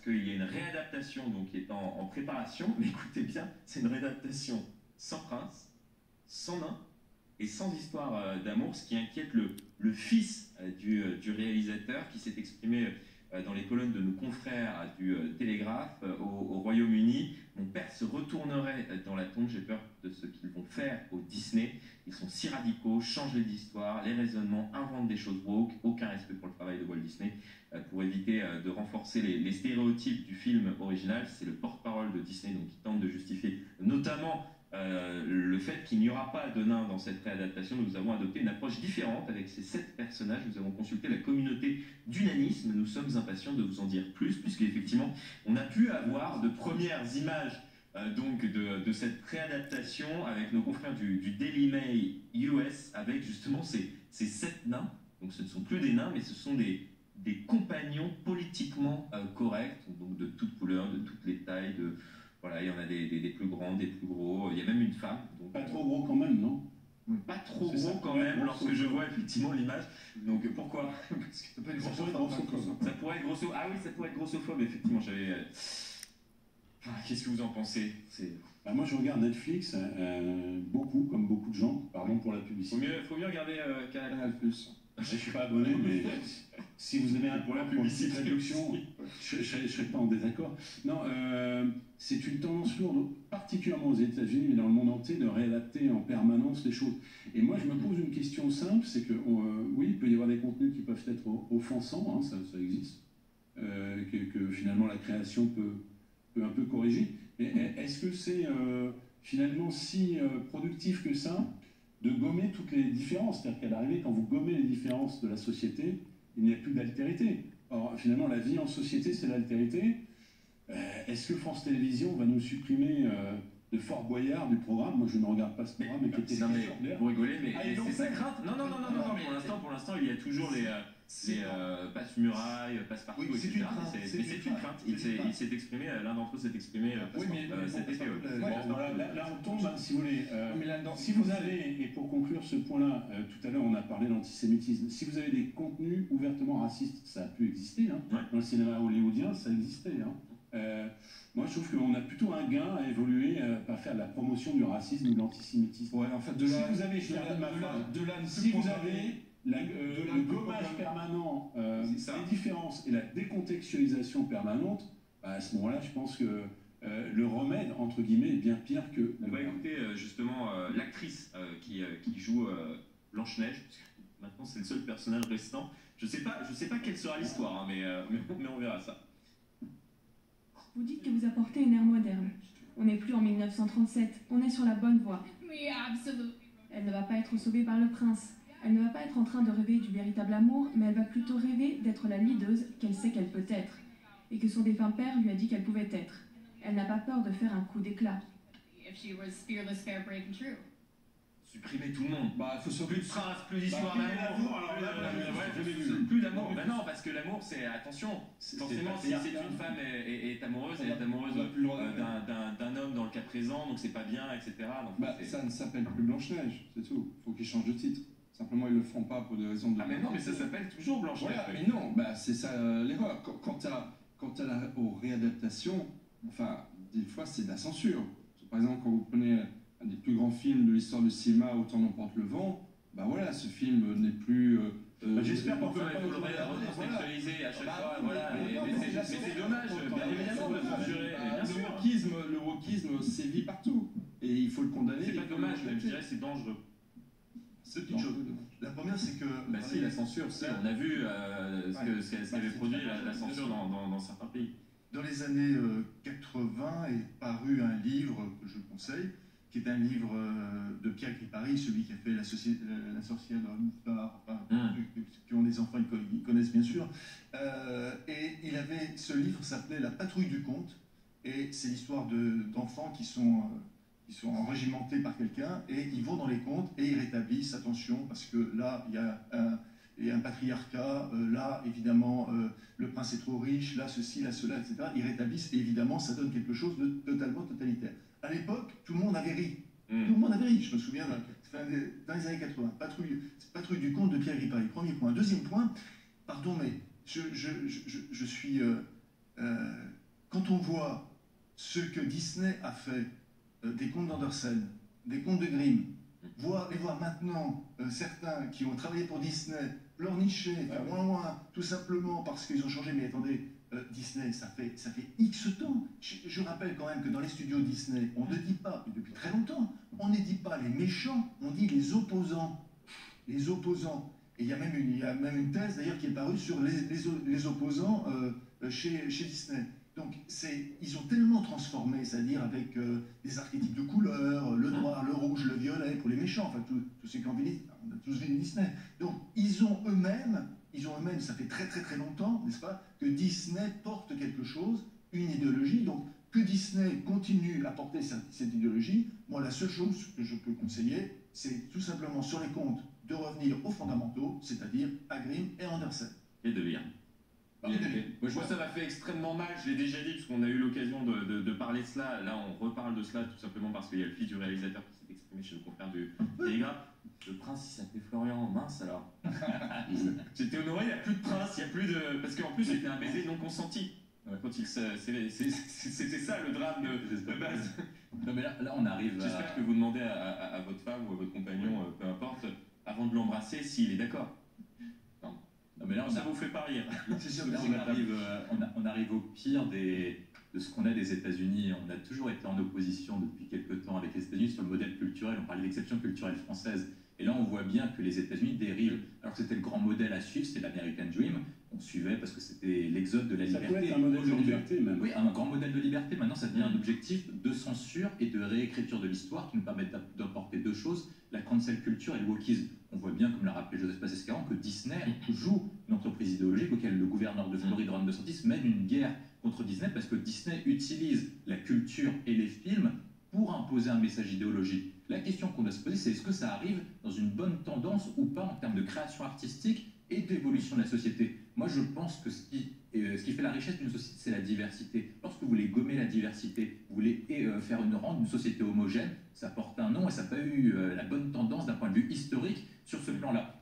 qu'il y a une réadaptation donc, qui est en préparation, mais écoutez bien, c'est une réadaptation sans prince, sans nain et sans histoire d'amour, ce qui inquiète le fils du réalisateur qui s'est exprimé dans les colonnes de nos confrères du Télégraphe au Royaume-Uni. Mon père se retournerait dans la tombe, j'ai peur de ce qu'ils vont faire au Disney. Ils sont si radicaux, changent les histoires, les raisonnements, inventent des choses woke, aucun respect pour le travail de Walt Disney, pour éviter de renforcer les stéréotypes du film original. C'est le porte-parole de Disney donc, qui tente de justifier notamment le fait qu'il n'y aura pas de nains dans cette réadaptation. Nous avons adopté une approche différente avec ces 7 personnages. Nous avons consulté la communauté d'Unanisme. Nous sommes impatients de vous en dire plus, puisqu'effectivement, on a pu avoir de premières images donc de cette réadaptation avec nos confrères du Daily Mail US, avec justement ces 7 nains. Donc ce ne sont plus des nains, mais ce sont des compagnons politiquement corrects, donc de toutes couleurs, de toutes les tailles, voilà, il y en a des plus grands, des plus gros, il y a même une femme. Donc, pas trop gros quand même, non? Pas trop gros quand même, lorsque je vois effectivement l'image. Donc pourquoi? Parce que ça pourrait être grossophobe. Ça pourrait être grossophobe. Ah oui, ça pourrait être grossophobe, effectivement. J'avais. Qu'est-ce que vous en pensez? Moi je regarde Netflix, beaucoup, comme beaucoup de gens, pardon pour la publicité. Faut mieux regarder Canal+. Je ne suis pas abonné, mais si vous avez un problème pour la petite réduction, je ne serais pas en désaccord. Non, c'est une tendance lourde, particulièrement aux États-Unis, mais dans le monde entier, de réadapter en permanence les choses. Et moi, je me pose une question simple, c'est que, oui, il peut y avoir des contenus qui peuvent être offensants, hein, ça existe, que finalement la création peut un peu corriger. Mais est-ce que c'est finalement si productif que ça de gommer toutes les différences? C'est-à-dire qu'à l'arrivée, quand vous gommez les différences de la société, il n'y a plus d'altérité. Or, finalement, la vie en société, c'est l'altérité. Est-ce que France Télévisions va nous supprimer de Fort Boyard du programme? Moi, je ne regarde pas ce programme, mais qui était extraordinaire. Vous rigolez, mais c'est sa crainte. Non, pour l'instant, il y a toujours les passe-murailles, passe-partout, oui, etc. Mais c'est une crainte. Il s'est exprimé, l'un d'entre eux s'est exprimé cet été. Là, on tombe, si vous voulez. Si vous avez, et pour conclure ce point-là, tout à l'heure, on a parlé d'antisémitisme. Si vous avez des contenus ouvertement racistes, ça a pu exister. Hein. Ouais. Dans le cinéma hollywoodien, ça existait. Hein. Moi, je trouve qu'on a plutôt un gain à évoluer, pas faire de la promotion du racisme ou de l'antisémitisme. Ouais, en fait, si vous avez le gommage permanent, les différences et la décontextualisation permanente, à ce moment-là, je pense que le remède, entre guillemets, est bien pire que... On va écouter justement l'actrice qui joue Blanche-Neige, puisque maintenant c'est le seul personnage restant. Je sais pas quelle sera l'histoire, hein, mais on verra ça. Vous dites que vous apportez une ère moderne. On n'est plus en 1937, on est sur la bonne voie. Elle ne va pas être sauvée par le prince. Elle ne va pas être en train de rêver du véritable amour, mais elle va plutôt rêver d'être la leaduse qu'elle sait qu'elle peut être, et que son défunt père lui a dit qu'elle pouvait être. Elle n'a pas peur de faire un coup d'éclat. Supprimer tout le monde. Bah, il faut sauver plus de prince, plus d'histoire d'amour. Plus d'amour. Ben non, parce que l'amour, c'est attention. Forcément, si c'est une femme est amoureuse, elle est amoureuse d'un homme dans le cas présent, donc c'est pas bien, etc. Donc, bah, ça ne s'appelle plus Blanche-Neige, c'est tout. Il faut qu'ils changent de titre. Simplement, ils le feront pas pour des raisons de... Ah mais non, mais ça s'appelle toujours Blanche-Neige. Voilà, mais non, bah, c'est ça l'erreur. Quant aux réadaptations, enfin, des fois, c'est de la censure. Par exemple, quand vous prenez un des plus grands films de l'histoire du cinéma, Autant n'emporte le vent, bah voilà, ce film n'est plus... J'espère qu'on peut le recontextualiser à chaque fois, voilà. Mais c'est dommage, bien évidemment, de censurer. Le wokisme sévit partout, et il faut le condamner. C'est pas dommage, mais je dirais c'est dangereux. C'est une chose. La première, c'est que... Bah si, la censure, on a vu ce qu'avait produit la censure dans certains pays. Dans les années 80 est paru un livre que je conseille, qui est un livre de Pierre Gripari, celui qui a fait La sorcière de Mouffetard, qui ont des enfants, ils connaissent bien sûr. Et ce livre s'appelait La patrouille du conte, et c'est l'histoire d'enfants qui sont enrégimentés par quelqu'un, et ils vont dans les contes, et ils rétablissent, attention, parce que là, il y a un patriarcat, là, évidemment, le prince est trop riche, là, ceci, là, cela, etc. Ils rétablissent, et évidemment, ça donne quelque chose de totalement totalitaire. À l'époque, tout le monde avait ri. Tout le monde avait ri, je me souviens, dans les années 80. Patrouille du conte de Pierre Gripari, premier point. Deuxième point, pardon, mais je suis quand on voit ce que Disney a fait, des contes d'Andersen, des contes de Grimm, les voir maintenant, certains qui ont travaillé pour Disney, pleurnicher, faire ouin, tout simplement parce qu'ils ont changé. Mais attendez, Disney, ça fait X temps. Je rappelle quand même que dans les studios Disney, on ne dit pas, depuis très longtemps, on ne dit pas les méchants, on dit les opposants. Les opposants. Et il y a même une thèse d'ailleurs qui est parue sur les opposants chez Disney. Donc ils ont tellement transformé, c'est-à-dire avec des archétypes de couleurs, le noir, le rouge, le violet pour les méchants, enfin tous ceux qui ont vu, on a tous vu Disney. Donc ils ont eux-mêmes, ça fait très très très longtemps, n'est-ce pas, que Disney porte quelque chose, une idéologie. Donc que Disney continue à porter cette idéologie, moi la seule chose que je peux conseiller, c'est tout simplement sur les contes de revenir aux fondamentaux, c'est-à-dire à Grimm et Andersen. Et de lire. Moi, ça m'a fait extrêmement mal, je l'ai déjà dit, parce qu'on a eu l'occasion de parler de cela. Là, on reparle de cela tout simplement parce qu'il y a le fils du réalisateur qui s'est exprimé chez le confrère du Télégraphe. Le prince, il s'appelait Florian, mince alors. J'étais honoré, il n'y a plus de prince, il n'y a plus de. Parce qu'en plus, c'était un baiser non consenti. Quand c'était ça le drame de base. Non, mais là on arrive à. J'espère que vous demandez à votre femme ou à votre compagnon, peu importe, avant de l'embrasser, s'il est d'accord. Non, mais là, ça vous fait pas rire. On arrive au pire de ce qu'on a des États-Unis. On a toujours été en opposition depuis quelques temps avec les États-Unis sur le modèle culturel. On parlait d'exception culturelle française. Et là, on voit bien que les États-Unis dérivent. Alors que c'était le grand modèle à suivre, c'est l'American Dream. On suivait parce que c'était l'exode de la liberté. Ça peut être un modèle de liberté même. Oui, un grand modèle de liberté. Maintenant, ça devient un objectif de censure et de réécriture de l'histoire qui nous permettent d'apporter deux choses, la cancel culture et le wokisme. On voit bien, comme l'a rappelé Joseph Passescaron, que Disney joue une entreprise idéologique auquel le gouverneur de Floride, Ron DeSantis, mène une guerre contre Disney parce que Disney utilise la culture et les films pour imposer un message idéologique. La question qu'on doit se poser, c'est est-ce que ça arrive dans une bonne tendance ou pas en termes de création artistique et d'évolution de la société? Moi, je pense que ce qui fait la richesse d'une société, c'est la diversité. Lorsque vous voulez gommer la diversité, vous voulez rendre une société homogène, ça porte un nom et ça n'a pas eu la bonne tendance d'un point de vue historique sur ce plan-là.